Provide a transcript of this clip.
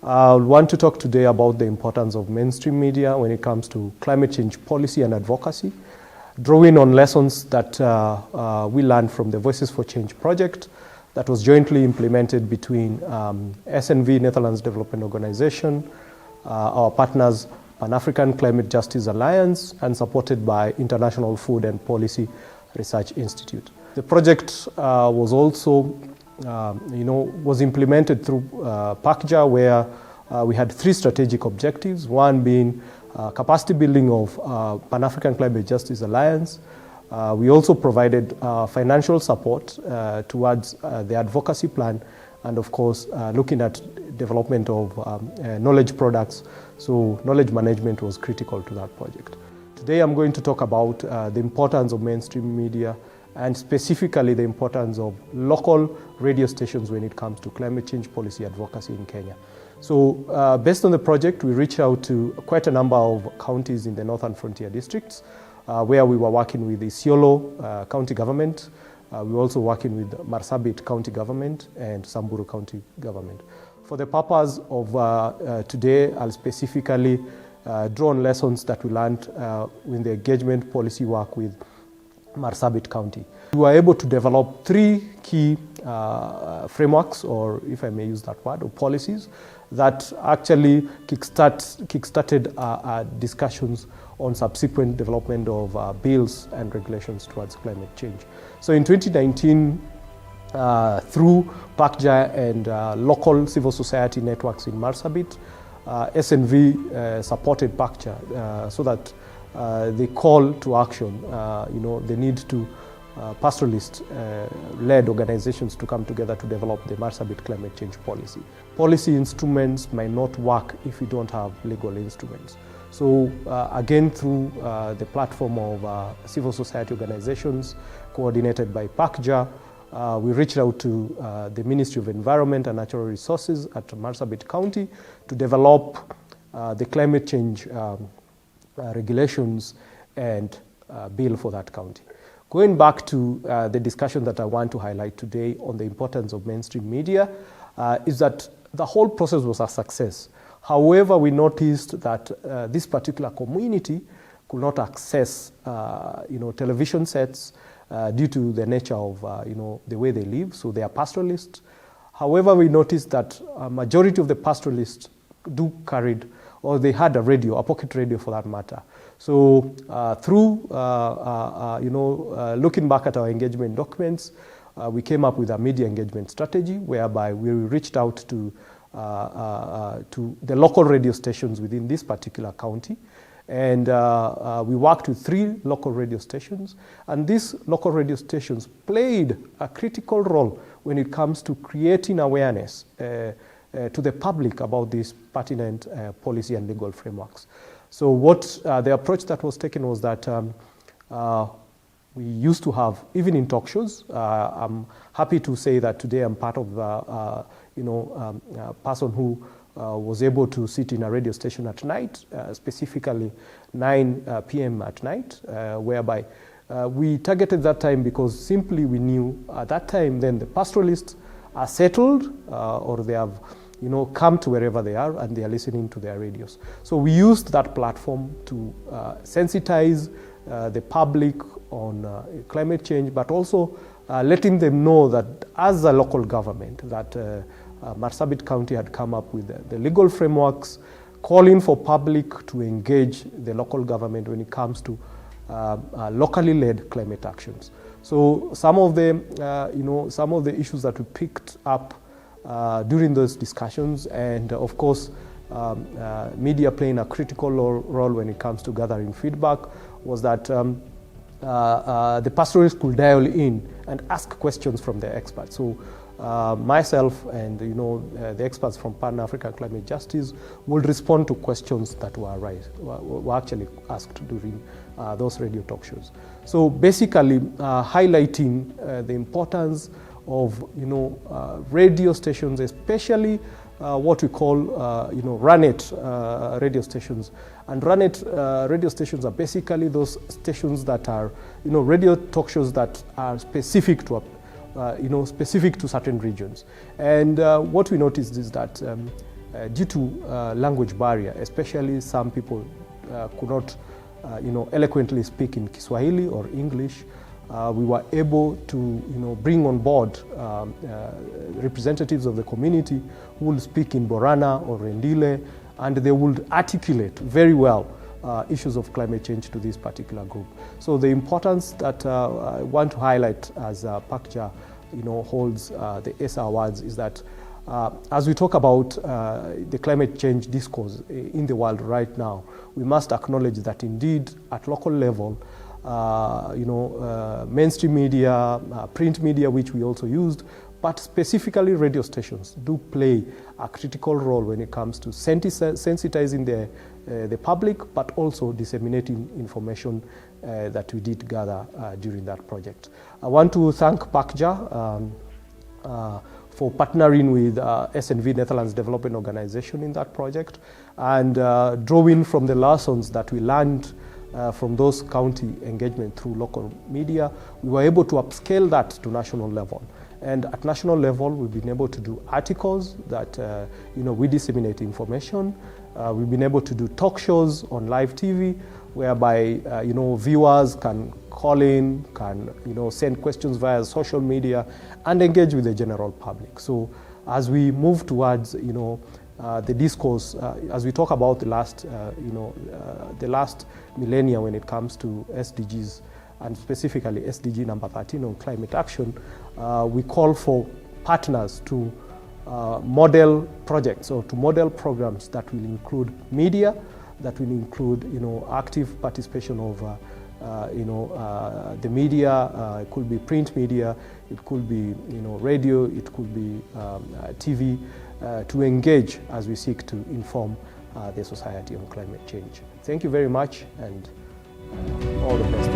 I want to talk today about the importance of mainstream media when it comes to climate change policy and advocacy, drawing on lessons that we learned from the Voices for Change project that was jointly implemented between SNV, Netherlands Development Organization, our partners, Pan-African Climate Justice Alliance, and supported by International Food and Policy Research Institute. The project was also was implemented through PACJA, where we had three strategic objectives, one being capacity building of Pan-African Climate Justice Alliance. We also provided financial support towards the advocacy plan, and of course looking at development of knowledge products. So knowledge management was critical to that project. Today I'm going to talk about the importance of mainstream media, and specifically the importance of local radio stations when it comes to climate change policy advocacy in Kenya. So based on the project, we reached out to quite a number of counties in the Northern Frontier districts, where we were working with the Isiolo County Government. We were also working with Marsabit County Government and Samburu County Government. For the purpose of today, I'll specifically draw on lessons that we learned in the engagement policy work with Marsabit County. We were able to develop three key frameworks, or if I may use that word, or policies that actually kickstarted discussions on subsequent development of bills and regulations towards climate change. So in 2019, through PACJA and local civil society networks in Marsabit, SNV supported PACJA so that the call to action, the need to pastoralist-led organizations to come together to develop the Marsabit climate change policy. Policy instruments might not work if we don't have legal instruments. So again, through the platform of civil society organizations coordinated by PACJA, we reached out to the Ministry of Environment and Natural Resources at Marsabit County to develop the climate change regulations and bill for that county. Going back to the discussion that I want to highlight today on the importance of mainstream media, is that the whole process was a success. However, we noticed that this particular community could not access television sets due to the nature of the way they live, so they are pastoralists. However, we noticed that a majority of the pastoralists carried, or they had a radio, a pocket radio for that matter. So through looking back at our engagement documents, we came up with a media engagement strategy whereby we reached out to the local radio stations within this particular county, and we worked with 3 local radio stations, and these local radio stations played a critical role when it comes to creating awareness to the public about these pertinent policy and legal frameworks. So what the approach that was taken was that we used to have, even in talk shows, I'm happy to say that today I'm part of a person who was able to sit in a radio station at night, specifically 9 p.m. at night, whereby we targeted that time because simply we knew at that time then the pastoralists are settled or they have come to wherever they are and they are listening to their radios. So we used that platform to sensitize the public on climate change, but also letting them know that as a local government that Marsabit County had come up with the legal frameworks, calling for public to engage the local government when it comes to locally led climate actions. So some of the issues that we picked up during those discussions, and of course media playing a critical role when it comes to gathering feedback, was that the pastoralists could dial in and ask questions from the experts. So myself and the experts from Pan-African Climate Justice would respond to questions that were actually asked during those radio talk shows. So basically highlighting the importance of radio stations, especially what we call run-it radio stations. And run-it radio stations are basically those stations that are radio talk shows that are specific to specific to certain regions. And what we noticed is that due to language barrier, especially some people could not eloquently speak in Kiswahili or English. We were able to bring on board representatives of the community who will speak in Borana or Rendile, and they would articulate very well issues of climate change to this particular group. So the importance that I want to highlight as PACJA holds the ACCER Awards is that as we talk about the climate change discourse in the world right now, we must acknowledge that indeed at local level, mainstream media, print media, which we also used, but specifically radio stations do play a critical role when it comes to sensitizing the public, but also disseminating information that we did gather during that project. I want to thank PACJA for partnering with SNV, Netherlands Development Organization, in that project, and drawing from the lessons that we learned from those county engagement through local media. We were able to upscale that to national level. And at national level, we've been able to do articles that we disseminate information. We've been able to do talk shows on live TV, whereby viewers can call in, can send questions via social media, and engage with the general public. So as we move towards the discourse, as we talk about the last millennia when it comes to SDGs, and specifically SDG number 13 on climate action, we call for partners to model projects or to model programs that will include media, that will include active participation of the media. It could be print media, it could be radio, it could be TV, to engage as we seek to inform the society on climate change. Thank you very much, and all the best.